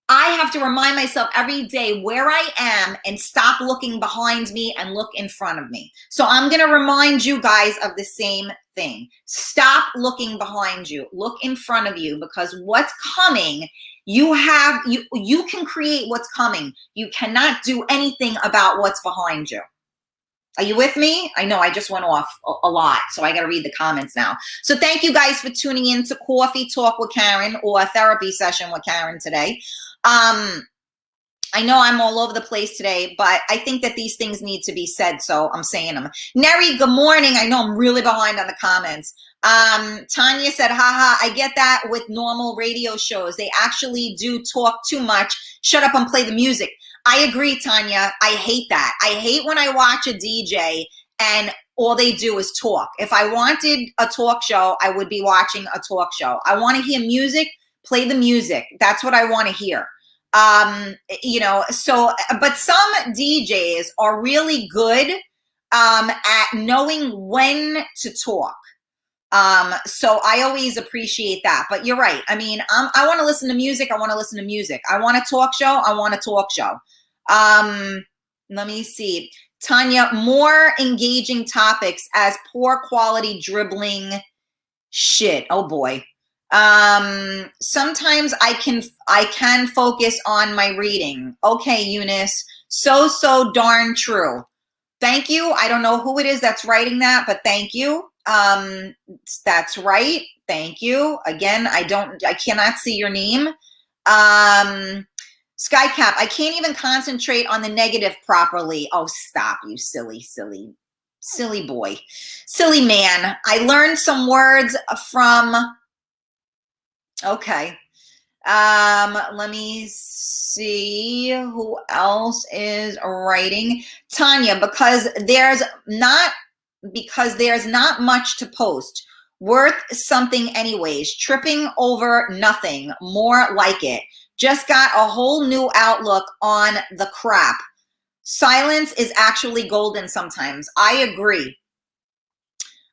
I have to remind myself every day where I am and stop looking behind me and look in front of me. So I'm going to remind you guys of the same thing. Stop looking behind you. Look in front of you, because what's coming, you can create what's coming. You cannot do anything about what's behind you. Are you with me? I know I just went off a lot, so I got to read the comments now. So thank you guys for tuning in to Coffee Talk with Karen, or a therapy session with Karen today. I know I'm all over the place today, but I think that these things need to be said, so I'm saying them. Neri, good morning. I know I'm really behind on the comments. Tanya said, haha, I get that with normal radio shows. They actually do talk too much. Shut up and play the music. I agree, Tanya. I hate that. I hate when I watch a DJ and all they do is talk. If I wanted a talk show, I would be watching a talk show. I want to hear music, play the music. That's what I want to hear. So, but some DJs are really good at knowing when to talk. So I always appreciate that, but you're right. I mean, I want to listen to music. I want to listen to music. I want a talk show. I want a talk show. Let me see. Tanya, more engaging topics as poor quality dribbling shit. Oh boy. Sometimes I can focus on my reading. Okay, Eunice. So darn true. Thank you. I don't know who it is that's writing that, but thank you. That's right. Thank you. Again, I cannot see your name. Skycap, I can't even concentrate on the negative properly. Oh, stop, you silly boy. Silly man. I learned some words from, okay. Let me see who else is writing. Tanya, because there's not much to post. Worth something anyways. Tripping over nothing. More like it. Just got a whole new outlook on the crap. Silence is actually golden sometimes. I agree.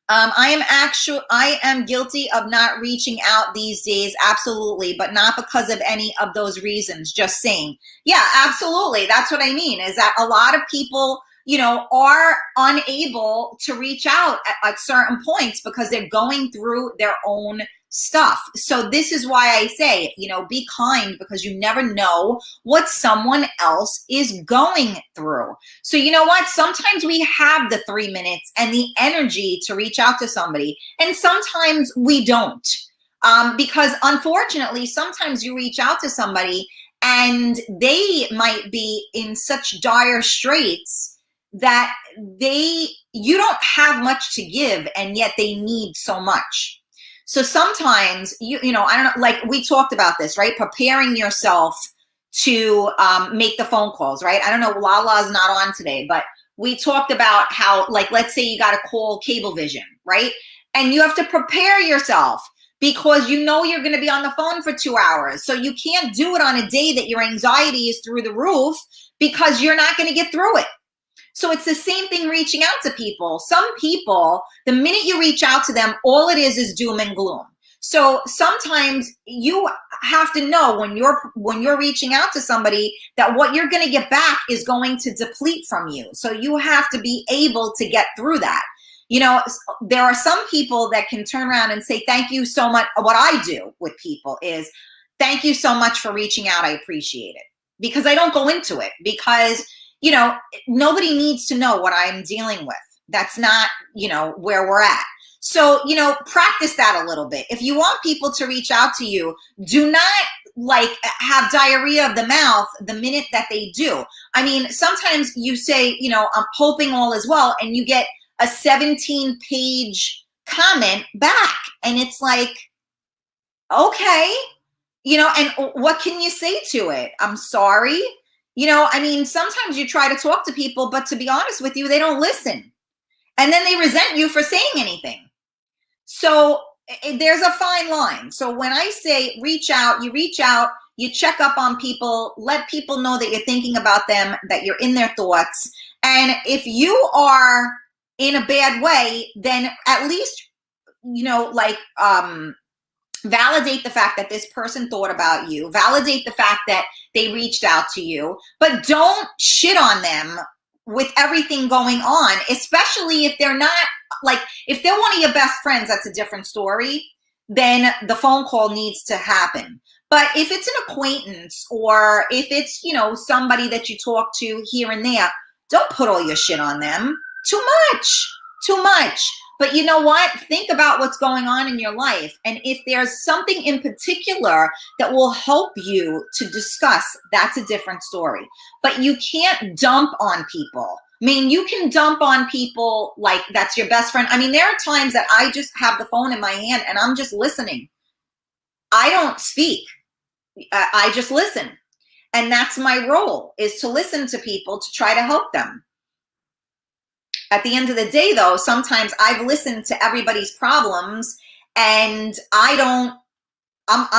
I am guilty of not reaching out these days. Absolutely. But not because of any of those reasons. Just saying. Yeah, absolutely. That's what I mean, is that a lot of people, are unable to reach out at certain points because they're going through their own stuff. So this is why I say, be kind, because you never know what someone else is going through. So you know what? Sometimes we have the 3 minutes and the energy to reach out to somebody, and sometimes we don't. Because unfortunately, sometimes you reach out to somebody and they might be in such dire straits that you don't have much to give, and yet they need so much. So sometimes I don't know, like we talked about this, right? Preparing yourself to make the phone calls, right? I don't know, Lala's not on today, but we talked about how, like, let's say you got to call Cablevision, right? And you have to prepare yourself, because you know you're going to be on the phone for 2 hours. So you can't do it on a day that your anxiety is through the roof because you're not going to get through it. So it's the same thing reaching out to people. Some people, the minute you reach out to them, all it is doom and gloom. So sometimes you have to know when you're reaching out to somebody that what you're going to get back is going to deplete from you. So you have to be able to get through that. You know, there are some people that can turn around and say, thank you so much. What I do with people is, thank you so much for reaching out. I appreciate it. Because I don't go into it, because, you know, nobody needs to know what I'm dealing with. That's not, you know, where we're at. So, you know, practice that a little bit. If you want people to reach out to you, do not like have diarrhea of the mouth the minute that they do. I mean, sometimes you say, you know, I'm hoping all is well, and you get a 17-page comment back. And it's like, okay, you know, and what can you say to it? I'm sorry. You know, I mean, sometimes you try to talk to people, but to be honest with you, they don't listen. And then they resent you for saying anything. So there's a fine line. So when I say reach out, you check up on people, let people know that you're thinking about them, that you're in their thoughts. And if you are in a bad way, then at least, you know, like, validate the fact that this person thought about you, validate the fact that they reached out to you, but don't shit on them with everything going on, especially if they're not, like, if they're one of your best friends, that's a different story. Then the phone call needs to happen. But if it's an acquaintance, or if it's, you know, somebody that you talk to here and there, don't put all your shit on them. Too much. But you know what? Think about what's going on in your life. And if there's something in particular that will help you to discuss, that's a different story. But you can't dump on people. I mean, you can dump on people like that's your best friend. I mean, there are times that I just have the phone in my hand and I'm just listening. I don't speak. I just listen. And that's my role, is to listen to people to try to help them. At the end of the day, though, sometimes I've listened to everybody's problems and I'm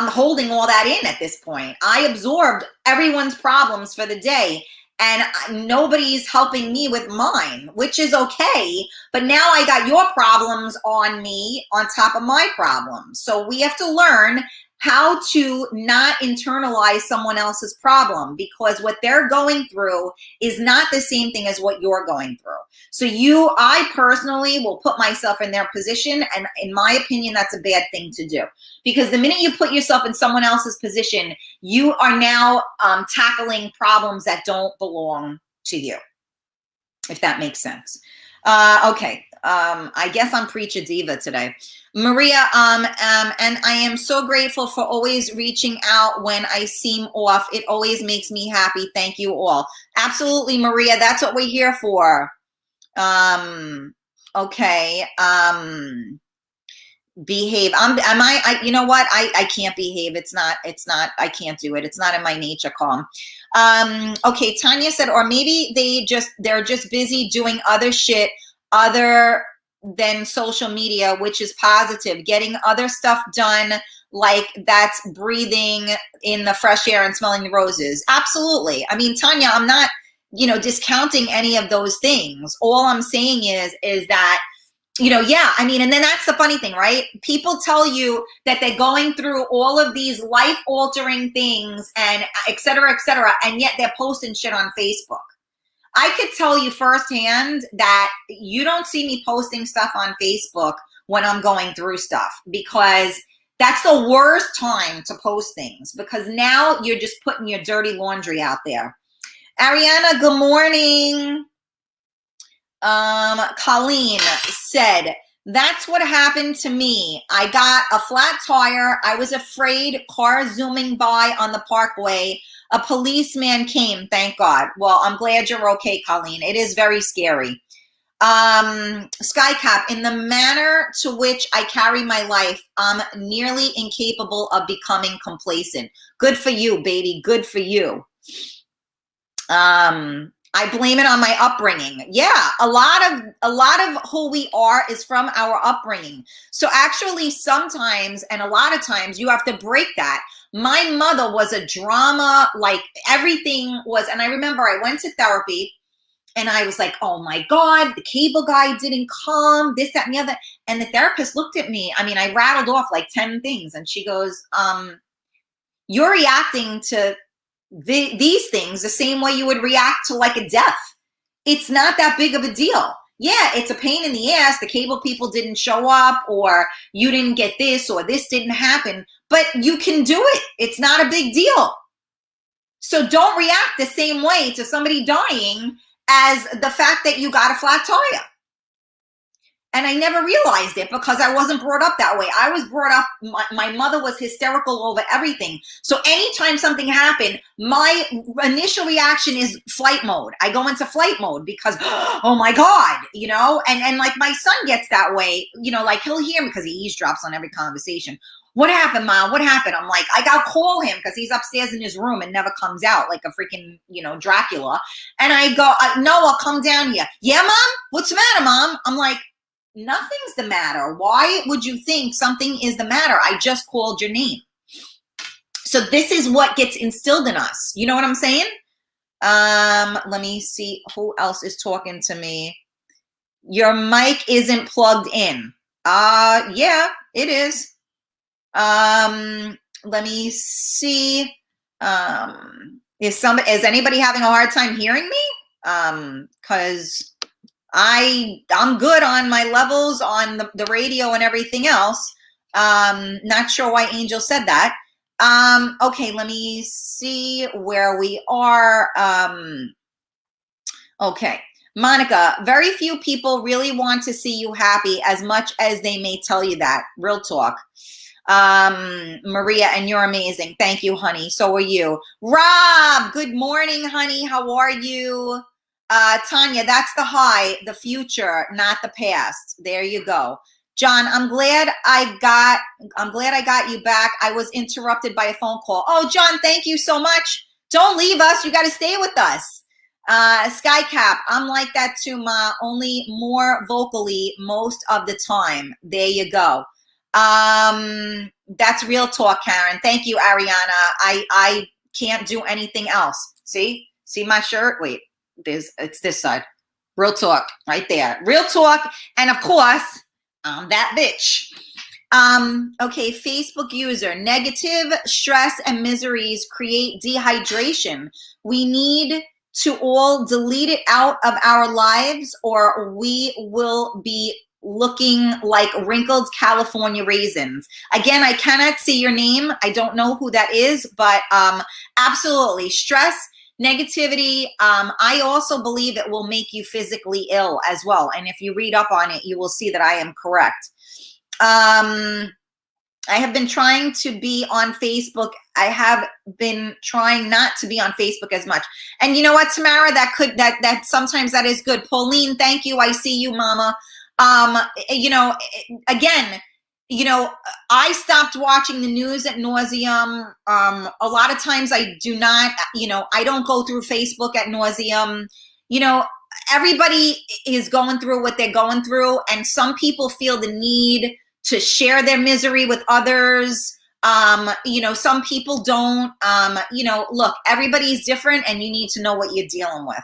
holding all that in at this point. I absorbed everyone's problems for the day, and nobody's helping me with mine, which is okay. But now I got your problems on me on top of my problems. So we have to learn how to not internalize someone else's problem, because what they're going through is not the same thing as what you're going through. So I personally will put myself in their position, and in my opinion, that's a bad thing to do, because the minute you put yourself in someone else's position, you are now tackling problems that don't belong to you, if that makes sense. Okay. I guess I'm Preacher Diva today. Maria, and I am so grateful for always reaching out when I seem off. It always makes me happy. Thank you all. Absolutely, Maria. That's what we're here for. Okay. Behave. You know what? I can't behave. It's not, I can't do it. It's not in my nature, calm. Okay. Tanya said, or maybe they're just busy doing other shit other than social media, which is positive, getting other stuff done, like that's breathing in the fresh air and smelling the roses. Absolutely. I mean, Tanya, I'm not, you know, discounting any of those things. All I'm saying is that, you know, yeah, I mean, and then that's the funny thing, right? People tell you that they're going through all of these life-altering things and et cetera, and yet they're posting shit on Facebook. I could tell you firsthand that you don't see me posting stuff on Facebook when I'm going through stuff, because that's the worst time to post things, because now you're just putting your dirty laundry out there. Ariana, good morning. Colleen said, that's what happened to me. I got a flat tire. I was afraid, car zooming by on the parkway. A policeman came, thank God. Well, I'm glad you're okay, Colleen. It is very scary. Skycap, in the manner to which I carry my life, I'm nearly incapable of becoming complacent. Good for you, baby. Good for you. I blame it on my upbringing. Yeah, a lot of who we are is from our upbringing. So actually sometimes and a lot of times you have to break that. My mother was a drama, like everything was, and I remember I went to therapy and I was like, oh my God, the cable guy didn't come, this, that, and the other. And the therapist looked at me. I mean, I rattled off like 10 things and she goes, you're reacting to these things the same way you would react to like a death. It's not that big of a deal. Yeah, it's a pain in the ass. The cable people didn't show up, or you didn't get this, or this didn't happen, but you can do it. It's not a big deal. So don't react the same way to somebody dying as the fact that you got a flat tire. And I never realized it because I wasn't brought up that way. I was brought up, my mother was hysterical over everything. So anytime something happened, my initial reaction is flight mode. I go into flight mode because, oh my God, you know, and like my son gets that way, you know, like he'll hear me because he eavesdrops on every conversation. What happened, Mom? What happened? I'm like, I got to call him because he's upstairs in his room and never comes out like a freaking, you know, Dracula. And I go, Noah, come down here. Yeah, Mom? What's the matter, Mom? I'm like, nothing's the matter. Why would you think something is the matter? I just called your name. So this is what gets instilled in us. You know what I'm saying? Let me see who else is talking to me. Your mic isn't plugged in. Yeah, it is. Let me see. Is anybody having a hard time hearing me? Because I'm good on my levels on the radio and everything else. Not sure why Angel said that. Okay, let me see where we are. Okay, Monica, very few people really want to see you happy as much as they may tell you that. Real talk. Maria, and you're amazing. Thank you, honey. So are you. Rob, good morning, honey. How are you? Tanya, that's the high, the future, not the past. There you go. John, I'm glad I got you back. I was interrupted by a phone call. Oh, John, thank you so much. Don't leave us. You got to stay with us. Skycap, I'm like that too, Ma, only more vocally most of the time. There you go. That's real talk, Karen. Thank you, Ariana. I can't do anything else. See my shirt? Wait. It's this side. Real talk right there. Real talk. And of course, I'm that bitch. Okay, Facebook user. Negative stress and miseries create dehydration. We need to all delete it out of our lives or we will be looking like wrinkled California raisins. Again, I cannot see your name. I don't know who that is, but absolutely. Stress, negativity, I also believe it will make you physically ill as well. And if you read up on it, you will see that I am correct. I have been trying to be on Facebook. I have been trying not to be on Facebook as much. And you know what, Tamara, that sometimes that is good. Pauline, thank you. I see you, Mama. You know, again, you know, I stopped watching the news at nauseum. A lot of times I do not, you know, I don't go through Facebook at nauseum. You know, everybody is going through what they're going through. And some people feel the need to share their misery with others. You know, some people don't. You know, look, everybody's different and you need to know what you're dealing with.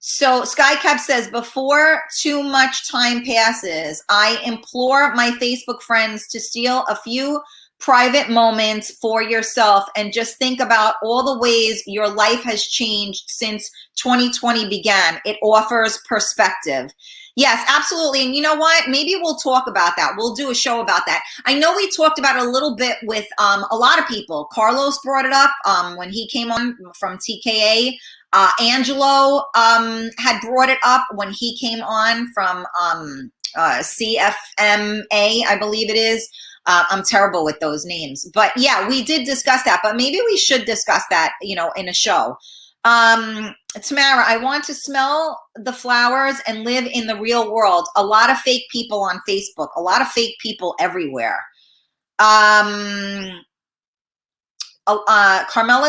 So Skycap says, before too much time passes, I implore my Facebook friends to steal a few private moments for yourself and just think about all the ways your life has changed since 2020 began. It offers perspective. Yes, absolutely. And you know what? Maybe we'll talk about that. We'll do a show about that. I know we talked about it a little bit with a lot of people. Carlos brought it up when he came on from TKA. Angelo had brought it up when he came on from CFMA, I believe it is. I'm terrible with those names. But yeah, we did discuss that. But maybe we should discuss that, you know, in a show. Tamara, I want to smell the flowers and live in the real world. A lot of fake people on Facebook. A lot of fake people everywhere. Carmela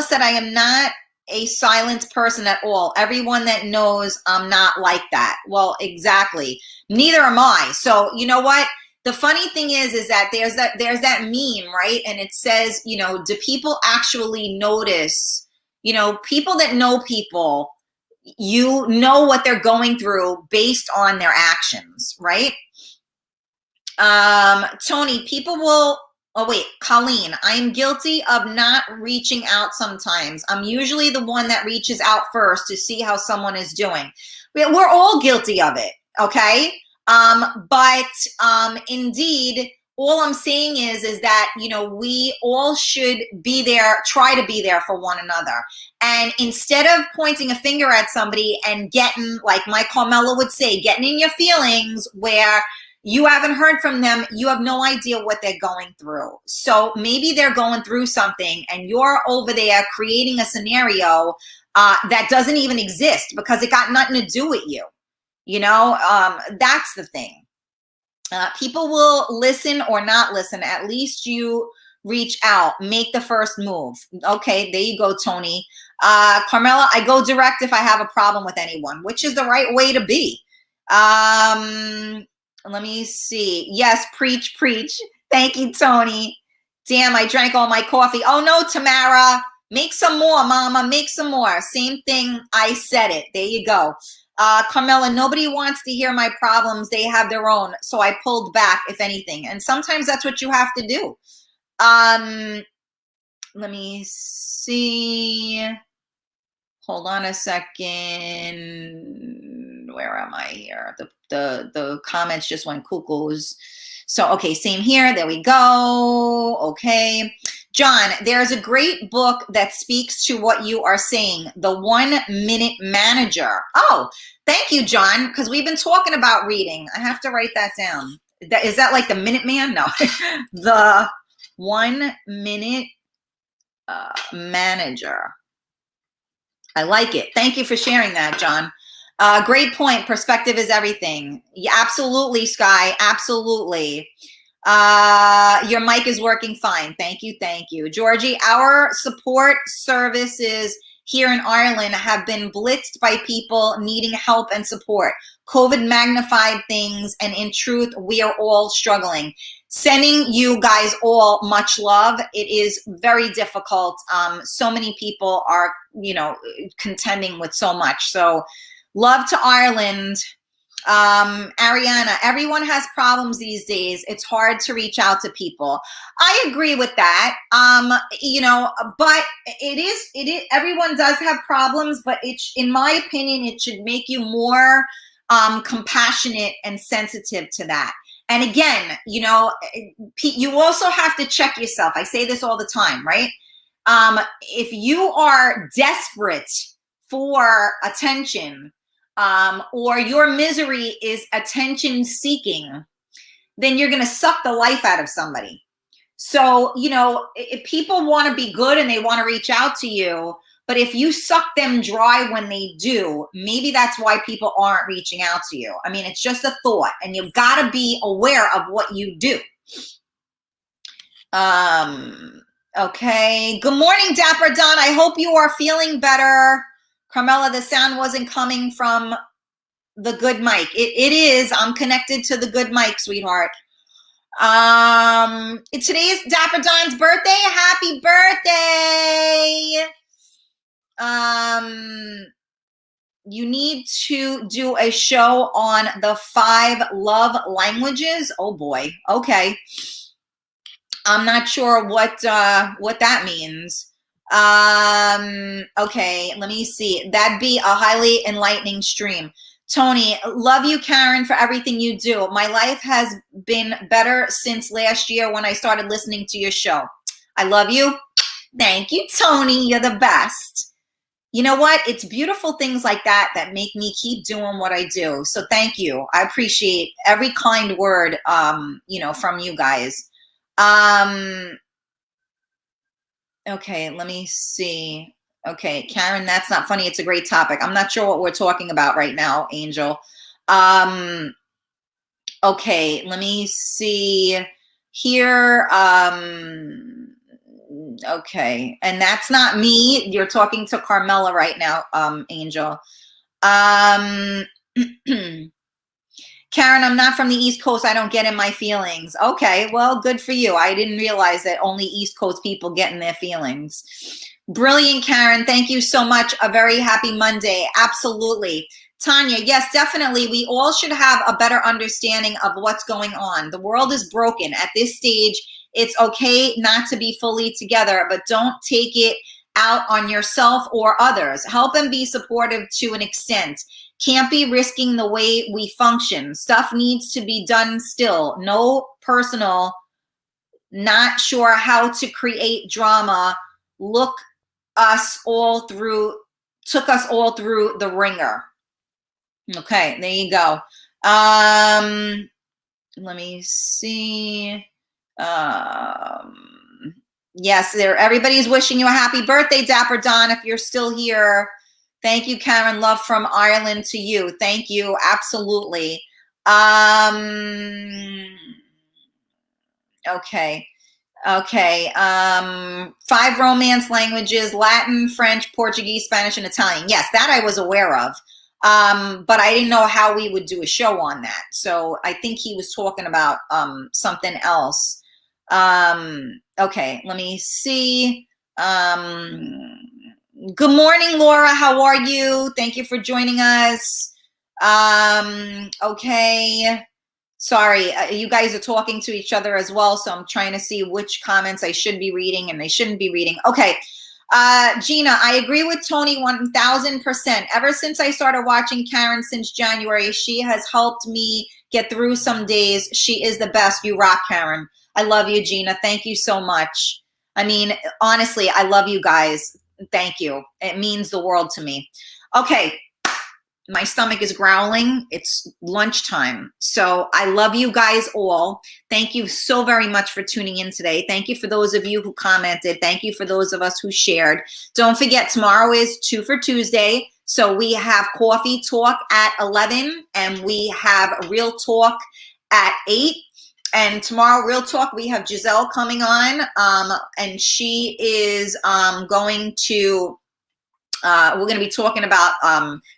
said, I am not a silenced person at all. Everyone that knows I'm not like that. Well, exactly. Neither am I. So you know what? The funny thing is that there's that meme, right? And it says, you know, do people actually notice, you know, people that know people, you know what they're going through based on their actions, right? Tony, people will, oh wait, Colleen, I am guilty of not reaching out sometimes. I'm usually the one that reaches out first to see how someone is doing. We're all guilty of it, okay? But indeed, all I'm saying is that, you know, we all should be there, try to be there for one another. And instead of pointing a finger at somebody and getting, like my Carmela would say, getting in your feelings where you haven't heard from them, you have no idea what they're going through. So maybe they're going through something and you're over there creating a scenario that doesn't even exist because it got nothing to do with you. You know, that's the thing. People will listen or not listen. At least you reach out, make the first move. Okay, there you go, Tony. Carmela, I go direct if I have a problem with anyone, which is the right way to be. Let me see. Yes, preach, preach. Thank you, Tony. Damn, I drank all my coffee. Oh no, Tamara. Make some more, mama. Make some more. Same thing. I said it. There you go. Carmela, nobody wants to hear my problems. They have their own. So I pulled back, if anything. And sometimes that's what you have to do. Let me see. Hold on a second. Where am I here? The comments just went cuckoos. So, okay, same here. There we go. Okay. John, there's a great book that speaks to what you are saying, The 1 Minute Manager. Oh, thank you, John, because we've been talking about reading. I have to write that down. Is that like the Minute Man? No. The 1 Minute Manager. I like it. Thank you for sharing that, John. Great point. Perspective is everything. Yeah, absolutely, Sky. Absolutely. Your mic is working fine. Thank you. Thank you. Georgie, our support services here in Ireland have been blitzed by people needing help and support. COVID magnified things, and in truth, we are all struggling. Sending you guys all much love. It is very difficult. So many people are, you know, contending with so much. So love to Ireland. Ariana, everyone has problems these days. It's hard to reach out to people. I agree with that. You know, but it is, everyone does have problems, but in my opinion, it should make you more compassionate and sensitive to that. And again, you know, you also have to check yourself. I say this all the time, right? If you are desperate for attention, or your misery is attention seeking, then you're going to suck the life out of somebody. So, you know, if people want to be good and they want to reach out to you, but if you suck them dry when they do, maybe that's why people aren't reaching out to you. I mean, it's just a thought, and you've got to be aware of what you do. Okay. Good morning, Dapper Don. I hope you are feeling better. Carmela, the sound wasn't coming from the good mic. It is. I'm connected to the good mic, sweetheart. Today is Dapper Don's birthday. Happy birthday. You need to do a show on the 5 love languages. Oh boy. Okay. I'm not sure what that means. Okay, let me see. That'd be a highly enlightening stream. Tony, love you, Karen, for everything you do. My life has been better since last year when I started listening to your show. I love you. Thank you, Tony. You're the best. You know what? It's beautiful things like that that make me keep doing what I do. So thank you. I appreciate every kind word, you know, from you guys. Okay, let me see. Okay, Karen, that's not funny. It's a great topic. I'm not sure what we're talking about right now, Angel. Okay, let me see here. Okay, and that's not me. You're talking to Carmela right now, Angel. Karen, I'm not from the East Coast. I don't get in my feelings. Okay, well, good for you. I didn't realize that only East Coast people get in their feelings. Brilliant, Karen. Thank you so much. A very happy Monday. Absolutely. Tanya, yes, definitely. We all should have a better understanding of what's going on. The world is broken. At this stage, it's okay not to be fully together, but don't take it out on yourself or others. Help and be supportive to an extent. Can't be risking the way we function. Stuff needs to be done still. No personal, not sure how to create drama. Took us all through the ringer. Okay, there you go. Let me see. Yes, everybody's wishing you a happy birthday, Dapper Don, if you're still here. Thank you, Karen. Love from Ireland to you. Thank you. Absolutely. Okay. 5 romance languages: Latin, French, Portuguese, Spanish, and Italian. Yes, that I was aware of. But I didn't know how we would do a show on that. So I think he was talking about something else. Okay, let me see. Good morning, Laura. How are you? Thank you for joining us. Okay. Sorry, you guys are talking to each other as well, so I'm trying to see which comments I should be reading and I shouldn't be reading. Okay. Gina, I agree with Tony 1000%. Ever since I started watching Karen since January, she has helped me get through some days. She is the best. You rock, Karen. I love you, Gina. Thank you so much. I mean, honestly, I love you guys. Thank you. It means the world to me. Okay. My stomach is growling. It's lunchtime. So I love you guys all. Thank you so very much for tuning in today. Thank you for those of you who commented. Thank you for those of us who shared. Don't forget, tomorrow is 2 for Tuesday. So we have Coffee Talk at 11 and we have Real Talk at 8. And tomorrow, Real Talk, we have Giselle coming on, and she is going to we're going to be talking about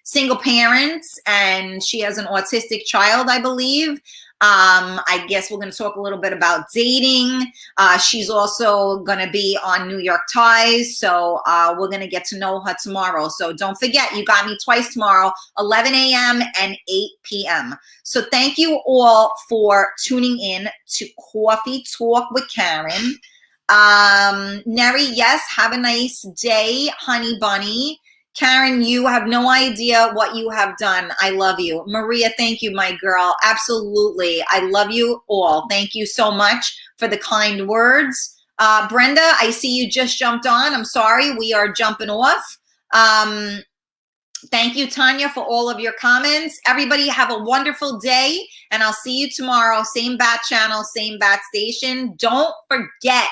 single parents, and she has an autistic child, I believe. I guess we're going to talk a little bit about dating. She's also going to be on New York Ties, so we're going to get to know her tomorrow. So don't forget, you got me twice tomorrow, 11 a.m. and 8 p.m. So thank you all for tuning in to Coffee Talk with Karen. Neri, yes, have a nice day, honey bunny. Karen, you have no idea what you have done. I love you. Maria, thank you, my girl. Absolutely. I love you all. Thank you so much for the kind words. Brenda, I see you just jumped on. I'm sorry, we are jumping off. Thank you, Tanya, for all of your comments. Everybody have a wonderful day, and I'll see you tomorrow. Same bat channel, same bat station. Don't forget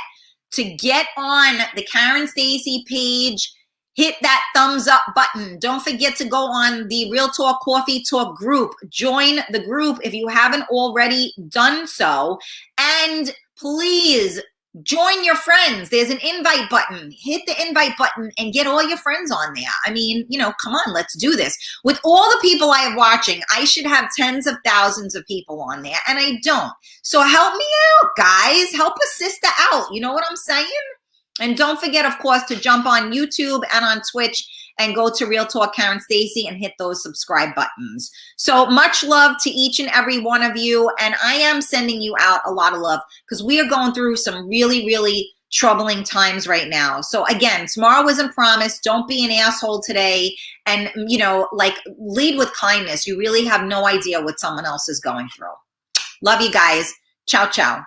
to get on the Karen Stacy page, hit that thumbs up button. Don't forget to go on the Real Talk Coffee Talk group. Join the group if you haven't already done so. And please join your friends. There's an invite button. Hit the invite button and get all your friends on there. I mean, you know, come on, let's do this. With all the people I have watching, I should have tens of thousands of people on there, and I don't. So help me out, guys. Help a sister out. You know what I'm saying? And don't forget, of course, to jump on YouTube and on Twitch and go to Real Talk Karen Stacy and hit those subscribe buttons. So much love to each and every one of you. And I am sending you out a lot of love because we are going through some really, really troubling times right now. So again, tomorrow isn't promised. Don't be an asshole today. And, you know, like, lead with kindness. You really have no idea what someone else is going through. Love you guys. Ciao, ciao.